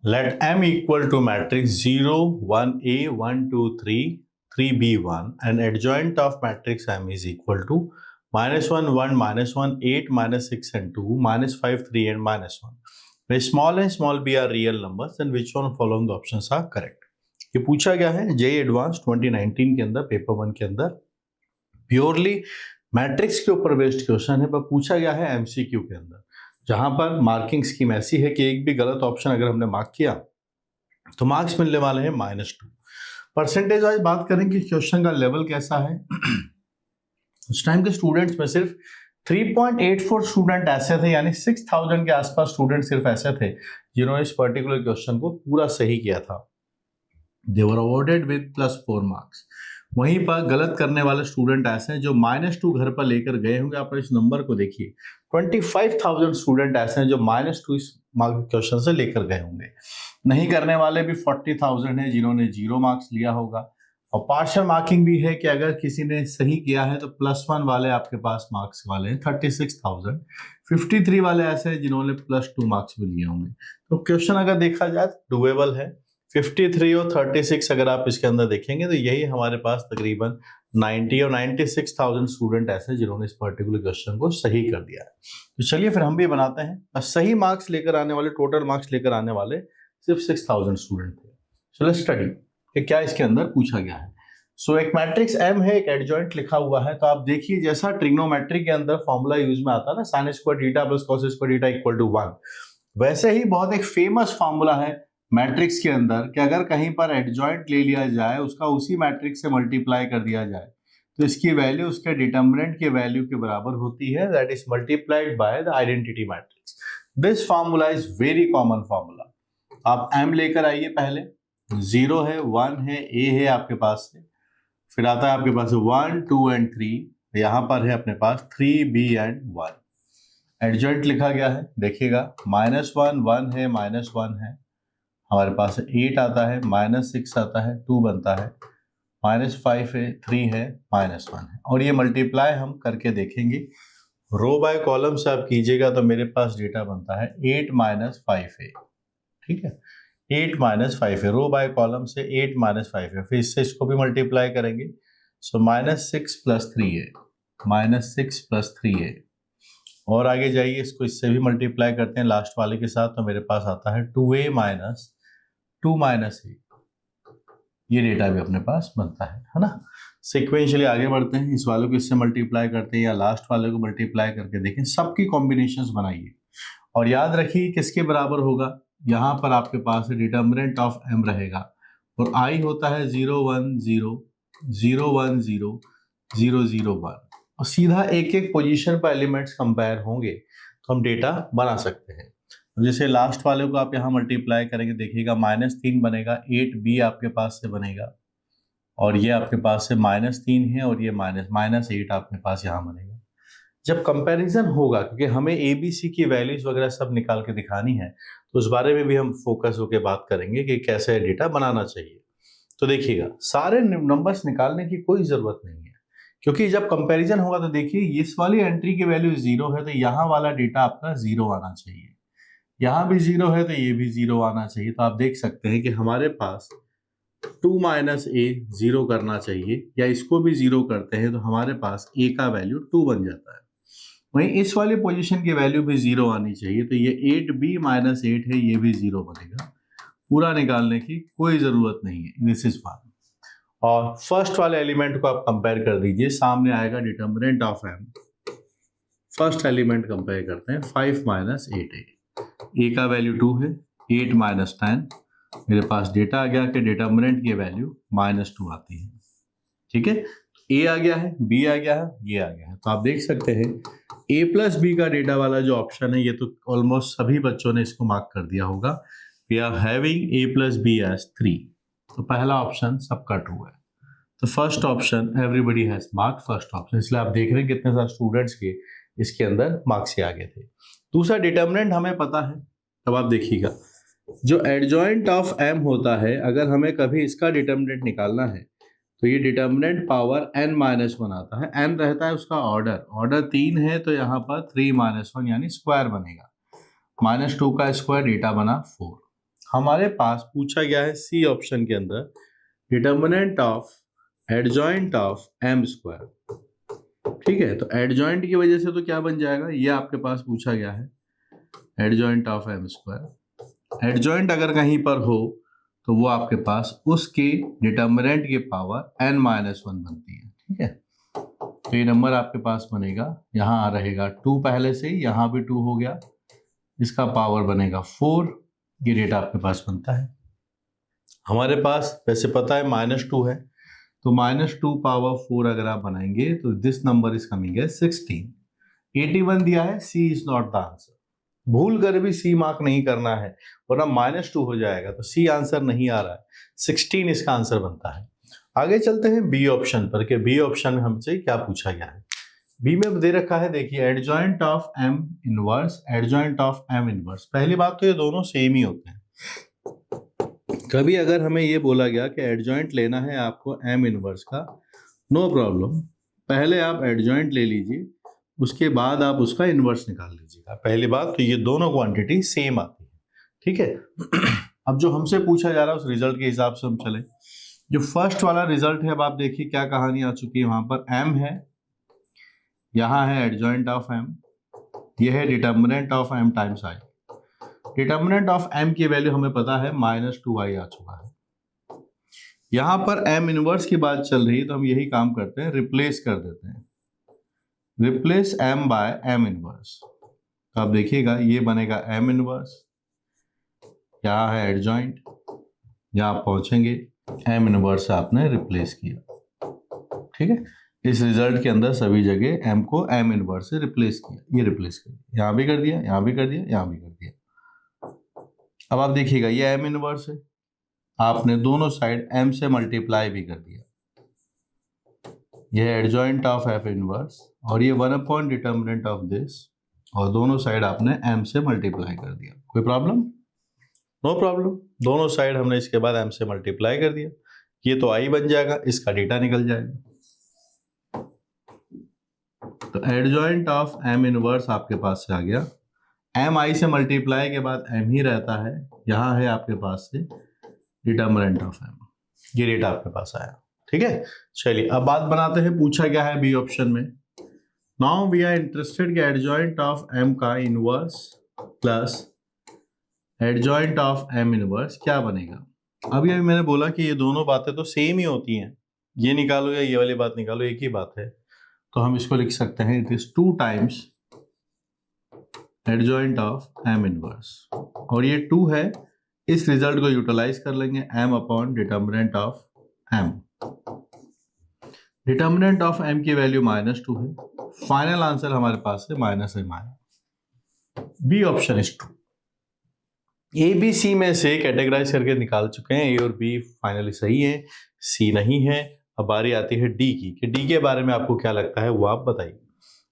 Let M equal to matrix 0, 1A, 1, 2, 3, 3B1 and adjoint of matrix M is equal to -1, 1, -1, 8, -6 and 2, -5, 3 and -1. Where small and small b are real numbers, then which one following the options are correct? ये पूछा गया है JEE advance 2019 के अंदर paper 1 के अंदर purely matrix के ऊपर बेस्ड क्वेश्चन है, पर पूछा गया है MCQ के अंदर, जहां पर मार्किंग स्कीम ऐसी है कि एक भी गलत ऑप्शन अगर हमने मार्क किया तो मार्क्स मिलने वाले हैं -2। परसेंटेज वाइज बात करें कि क्वेश्चन का लेवल कैसा है। उस टाइम के स्टूडेंट्स में सिर्फ 3.84 स्टूडेंट ऐसे थे, यानी 6000 के आसपास स्टूडेंट सिर्फ ऐसे थे जिन्होंने इस पर्टिकुलर क्वेश्चन को पूरा सही किया था। दे वर अवॉर्डेड विद +4 मार्क्स। वहीं पर गलत करने वाले स्टूडेंट ऐसे हैं जो -2 घर पर लेकर गए होंगे। आप इस नंबर को देखिए, 25,000 स्टूडेंट ऐसे हैं जो -2 इस मार्क क्वेश्चन से लेकर गए होंगे। नहीं करने वाले भी 40,000 हैं जिन्होंने 0 मार्क्स लिया होगा। और पार्शियल मार्किंग भी है कि अगर किसी ने सही किया है तो +1 वाले आपके पास मार्क्स वाले हैं 36,000। 53 वाले ऐसे हैं जिन्होंने +2 मार्क्स भी लिए होंगे। तो क्वेश्चन अगर देखा जाए डुएबल है। 53 और 36 अगर आप इसके अंदर देखेंगे तो यही हमारे पास तकरीबन 90 और 96,000 स्टूडेंट ऐसे जिन्होंने इस पर्टिकुलर क्वेश्चन को सही कर दिया है। तो चलिए फिर हम भी बनाते हैं। सही मार्क्स लेकर आने वाले, टोटल मार्क्स लेकर आने वाले सिर्फ 6000 स्टूडेंट थे। चलो स्टडी कि क्या इसके अंदर पूछा गया है। सो एक मैट्रिक्स M है, एक एडजॉइंट लिखा हुआ है। तो आप देखिए जैसा ट्रिग्नोमेट्री के अंदर फॉर्मूला यूज में आता है ना, sin square theta + cos square theta equal to 1, वैसे ही बहुत एक फेमस फॉर्मूला है मैट्रिक्स के अंदर कि अगर कहीं पर एडजॉइंट ले लिया जाए, उसका उसी मैट्रिक्स से मल्टीप्लाई कर दिया जाए तो इसकी वैल्यू उसके डिटर्मिनेंट के वैल्यू के बराबर होती है, that is multiplied by the identity matrix. This formula is very common formula. आप M लेकर आइए, पहले 0 है, 1 है, A है आपके पास से, फिर आता है आपके पास 1, 2 एंड 3, यहाँ पर है अपने पास 3B एंड 1। एडजॉइंट लिखा गया है, देखिएगा -1, 1 है, -1 है, हमारे पास 8 आता है, -6 आता है, 2 बनता है, -5 है, 3 है, -1 है। और ये मल्टीप्लाई हम करके देखेंगे, रो बाय कॉलम से आप कीजिएगा तो मेरे पास डेटा बनता है 8 - 5 है। ठीक है, 8 - 5 है, रो बाय कॉलम से 8 - 5 है। फिर इससे इसको भी मल्टीप्लाई करेंगे, सो -6 + 3 है, -6 + 3 है। और आगे जाइए, इसको इससे भी मल्टीप्लाई करते हैं लास्ट वाले के साथ, तो मेरे पास आता है 2A - 2 - 8। ये डेटा भी अपने पास बनता है ना। सिक्वेंशियली आगे बढ़ते हैं, इस वाले को इससे मल्टीप्लाई करते हैं या लास्ट वाले को मल्टीप्लाई करके देखें, सबकी कॉम्बिनेशंस बनाइए और याद रखिए किसके बराबर होगा। यहाँ पर आपके पास डिटर्मिनेंट ऑफ M रहेगा और I होता है 0, 1, 0, 0, 1, 0, 0, 0, 1 और सीधा एक एक पोजीशन पर एलिमेंट्स कंपेयर होंगे तो हम डेटा बना सकते हैं। जैसे लास्ट वाले को आप यहाँ मल्टीप्लाई करेंगे, देखिएगा -3 बनेगा, 8B आपके पास से बनेगा और ये आपके पास से -3 है और ये -8 आपके पास यहाँ बनेगा। जब कंपैरिजन होगा, क्योंकि हमें ABC की वैल्यूज वगैरह सब निकाल के दिखानी है, तो उस बारे में भी हम फोकस होकर बात करेंगे कि कैसे डेटा बनाना चाहिए। तो देखिएगा सारे नंबर्स निकालने की कोई जरूरत नहीं है, क्योंकि जब कंपैरिजन होगा तो देखिए इस वाली एंट्री की वैल्यू 0 है तो यहाँ वाला डेटा आपका 0 आना चाहिए, यहाँ भी 0 है तो ये भी 0 आना चाहिए। तो आप देख सकते हैं कि हमारे पास 2 - A 0 करना चाहिए, या इसको भी 0 करते हैं तो हमारे पास A का वैल्यू 2 बन जाता है। वहीं इस वाली पोजीशन की वैल्यू भी 0 आनी चाहिए, तो ये 8B - 8 है, ये भी 0 बनेगा। पूरा निकालने की कोई जरूरत नहीं है, दिस इज 1। और फर्स्ट वाले एलिमेंट को आप कंपेयर कर दीजिए, सामने आएगा determinant of M। First element compare करते हैं, 5 - 8 है, A का वैल्यू 2 है, 8 - 10, मेरे पास डेटा आ गया कि डिटर्मिनेंट की वैल्यू -2 आती है। ठीक है, A आ गया है, B आ गया है, ये आ गया है। तो आप देख सकते हैं A + B का डेटा वाला जो ऑप्शन है, ये तो ऑलमोस्ट सभी बच्चों ने इसको मार्क कर दिया होगा। We are having A + B as 3, तो पहला ऑप्शन सबका ट्रू है। तो first option everybody has mark first option, इसलिए आप देख रहे हैं कितने सारे स्टूडेंट्स के इसके अंदर मार्क्स आ गए थे। दूसरा डिटर्मिनेंट हमें पता है, तब आप देखिएगा जो एडजॉइंट ऑफ M होता है, अगर हमें कभी इसका डिटर्मिनेंट निकालना है तो ये डिटर्मिनेंट पावर n-1 आता है। n रहता है उसका ऑर्डर 3 है तो यहाँ पर 3 - 1 यानी स्क्वायर बनेगा। -2 का स्क्वायर डेटा बना 4। हमारे पास पूछा गया है सी ऑप्शन के अंदर determinant of adjoint of M square. ठीक है, तो एडजॉइंट की वजह से तो क्या बन जाएगा, ये आपके पास पूछा गया है adjoint of M square. Adjoint अगर कहीं पर हो तो वो आपके पास उसके डिटर्मिनेंट की पावर n-1 बनती है। ठीक है, तो ये नंबर आपके पास बनेगा, यहाँ रहेगा 2 पहले से, यहाँ भी 2 हो गया, इसका पावर बनेगा 4, ये रेट आपके पास बनता है। हमारे पास वैसे पता है -2 है, तो -2 पावर 4 अगर आप बनाएंगे तो दिस नंबर इज कमिंग है 16। 81 दिया है, सी इज नॉट द आंसर। भूल कर भी सी मार्क नहीं करना है वरना -2 हो जाएगा, तो सी आंसर नहीं आ रहा है, 16 इसका आंसर बनता है। आगे चलते हैं बी ऑप्शन पर कि बी ऑप्शन में हमसे क्या पूछा गया है। बी में दे रखा है, देखिए adjoint of M inverse, adjoint of M inverse. पहली बात तो ये दोनों सेम ही होते हैं। कभी अगर हमें ये बोला गया कि एडजॉइंट लेना है आपको एम इनवर्स का, नो प्रॉब्लम, पहले आप एडजॉइंट ले लीजिए, उसके बाद आप उसका इनवर्स निकाल लीजिएगा। पहली बात तो ये दोनों क्वांटिटी सेम आती है। ठीक है, अब जो हमसे पूछा जा रहा है उस रिजल्ट के हिसाब से हम चले। जो फर्स्ट वाला रिजल्ट है, अब आप देखिए क्या कहानी आ चुकी है। वहां पर एम है, यहाँ है एडजॉइंट ऑफ एम, यह है determinant of M times I. Determinant of M की वैल्यू हमें पता है -2i आ चुका है। यहां पर एम इनवर्स की बात चल रही है, तो हम यही काम करते हैं, रिप्लेस कर देते हैं, replace M by M inverse. तो आप देखिएगा ये बनेगा एम इनवर्स, यहाँ है एडजॉइंट, यहाँ पहुंचेंगे एम इनवर्स आपने रिप्लेस किया। ठीक है, इस रिजल्ट के अंदर सभी जगह m को m इनवर्स से रिप्लेस किया, ये रिप्लेस कर दिया, यहाँ भी कर दिया, यहाँ भी कर दिया, यहाँ भी कर दिया। अब आप देखिएगा ये m इनवर्स है, आपने दोनों साइड m से मल्टीप्लाई भी कर दिया, यह एडजॉइंट ऑफ f इनवर्स, और ये 1 डिटर्मिनेंट ऑफ दिस, और दोनों साइड आपने m से मल्टीप्लाई कर दिया। कोई प्रॉब्लम? नो प्रॉब्लम, दोनों साइड हमने इसके बाद m से मल्टीप्लाई कर दिया, ये तो i बन जाएगा, इसका डेटा निकल जाएगा। तो एडजॉइंट ऑफ m इनवर्स आपके पास से आ गया, m i से मल्टीप्लाई के बाद m ही रहता है, यहाँ है आपके पास से डिटर्मिनेंट ऑफ m, ये डेटा आपके पास आया। ठीक है, चलिए अब बात बनाते हैं, पूछा गया है बी ऑप्शन में। नाउ वी आर इंटरेस्टेड कि एडजॉइंट ऑफ m का inverse plus adjoint of m inverse क्या बनेगा। अभी मैंने बोला कि ये दोनों बातें तो सेम ही होती हैं, ये निकालो या ये वाली बात निकालो, एक ही बात है, तो हम इसको लिख सकते हैं it is 2 times adjoint of m inverse, और ये 2 है, इस रिजल्ट को यूटिलाइज कर लेंगे m upon determinant of m। Determinant of m की वैल्यू -2 है, फाइनल आंसर हमारे पास है -m आया। B option is true. A B C में से कैटेगराइज करके निकाल चुके हैं, ए और बी फाइनली सही है, सी नहीं है। अब बारी आती है डी की, कि डी के बारे में आपको क्या लगता है वो आप बताइए।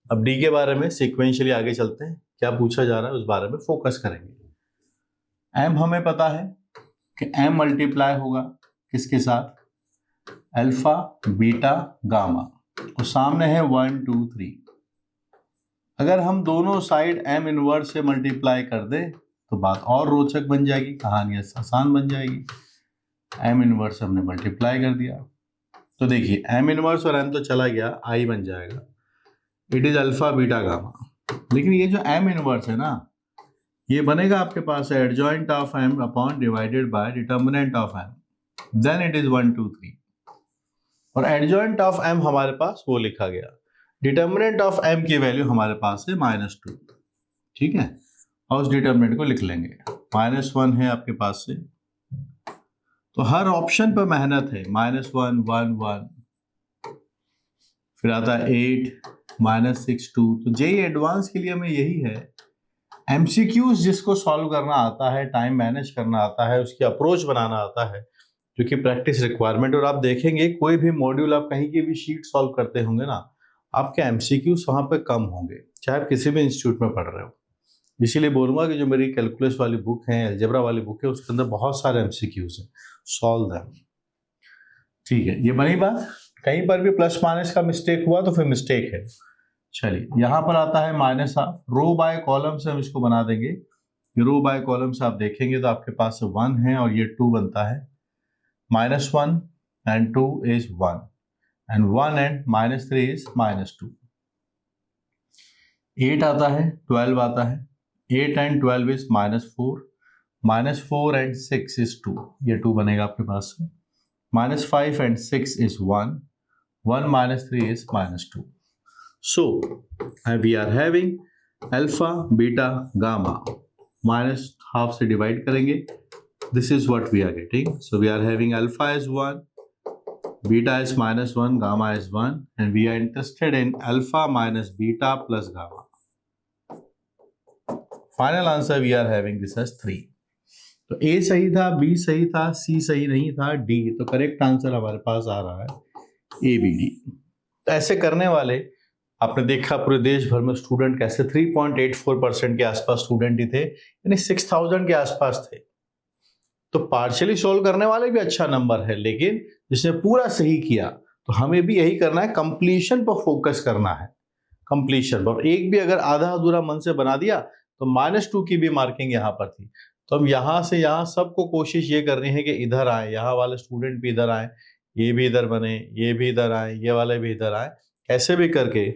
अब डी के बारे में सिक्वेंशियली आगे चलते हैं, क्या पूछा जा रहा है उस बारे में फोकस करेंगे। एम हमें पता है कि एम मल्टीप्लाई होगा किसके साथ, अल्फा बीटा गामा, और सामने है 1 2 3। अगर हम दोनों साइड एम इनवर्स से मल्टीप्लाई कर दें तो बात और रोचक बन जाएगी, कहानी आसान बन जाएगी। एम इनवर्स हमने मल्टीप्लाई कर दिया, तो देखिए एम इनवर्स और एम तो चला गया, आई बन जाएगा, it is alpha beta gamma. लेकिन ये जो एम इनवर्स है ना, ये बनेगा आपके पास adjoint of M upon divided by determinant of M, then it is 1 2 3। और एडजॉइंट ऑफ एम हमारे पास वो लिखा गया, डिटर्मिनेंट ऑफ एम की वैल्यू हमारे पास है -2। ठीक है, और उस डिटर्मिनेंट को लिख लेंगे, -1 है आपके पास से, तो हर ऑप्शन पर मेहनत है, -1 1 1, फिर आता है 8 -6 2। तो जेईई एडवांस के लिए हमें यही है, एमसीक्यूज जिसको सॉल्व करना आता है, टाइम मैनेज करना आता है, उसकी अप्रोच बनाना आता है, जो कि प्रैक्टिस रिक्वायरमेंट। और आप देखेंगे कोई भी मॉड्यूल आप कहीं की भी शीट सॉल्व करते होंगे ना, आपके एमसीक्यूज वहाँ पे कम होंगे, चाहे आप किसी भी इंस्टीट्यूट में पढ़ रहे हो। इसीलिए बोलूँगा कि जो मेरी कैलकुलस वाली बुक है, अलजेब्रा वाली बुक है, उसके अंदर बहुत सारे एमसीक्यूज हैं, सॉल्व दैम। ठीक है, ये बनी बात। कहीं पर भी प्लस माइनस का मिस्टेक हुआ तो फिर मिस्टेक है। चलिए यहाँ पर आता है -1/2, रो बाय कॉलम से हम इसको बना देंगे रो बाय कॉलम से आप देखेंगे तो आपके पास 1 है और ये 2 बनता है, -1 and 2 is 1 and 1 and -3 is -2. 8 आता है, 12 आता है, 8 and 12 is -4, -4 and 6 is 2, ये 2 बनेगा आपके पास में, -5 and 6 is 1, 1 minus 3 is -2. So we are having alpha, beta, gamma, minus half से divide करेंगे, this is what we are getting. So we are having alpha is 1, beta is -1, gamma is 1, and we are interested in alpha minus beta plus gamma. Final answer we are having this as 3. तो A सही था, B सही था, C सही नहीं था, D, तो correct answer हमारे पास आ रहा है ABD. तो ऐसे करने वाले आपने देखा पूरे देश भर में स्टूडेंट कैसे 3.84% के आसपास स्टूडेंट ही थे, यानी 6000 के आसपास थे. तो पार्शियली सोल्व करने वाले भी अच्छा नंबर है, लेकिन जिसने पूरा सही किया तो हमें भी यही करना है, कंप्लीशन पर फोकस करना है, कंप्लीशन पर. एक भी अगर आधा अधूरा मन से बना दिया तो -2 की भी मार्किंग यहाँ पर थी. तो अब यहाँ से यहाँ सबको कोशिश ये करनी है कि इधर आए, यहाँ वाले स्टूडेंट भी इधर आए, ये भी इधर बने, ये भी इधर आए, ये वाले भी इधर आए, ऐसे भी करके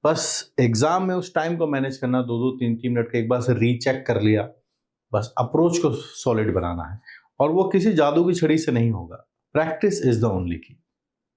बस एग्जाम में उस टाइम को मैनेज करना, 2-2 3-3 मिनट का एक बार से रीचेक कर लिया, बस अप्रोच को सॉलिड बनाना है. और वो किसी जादू की छड़ी से नहीं होगा, प्रैक्टिस इज द ओनली की.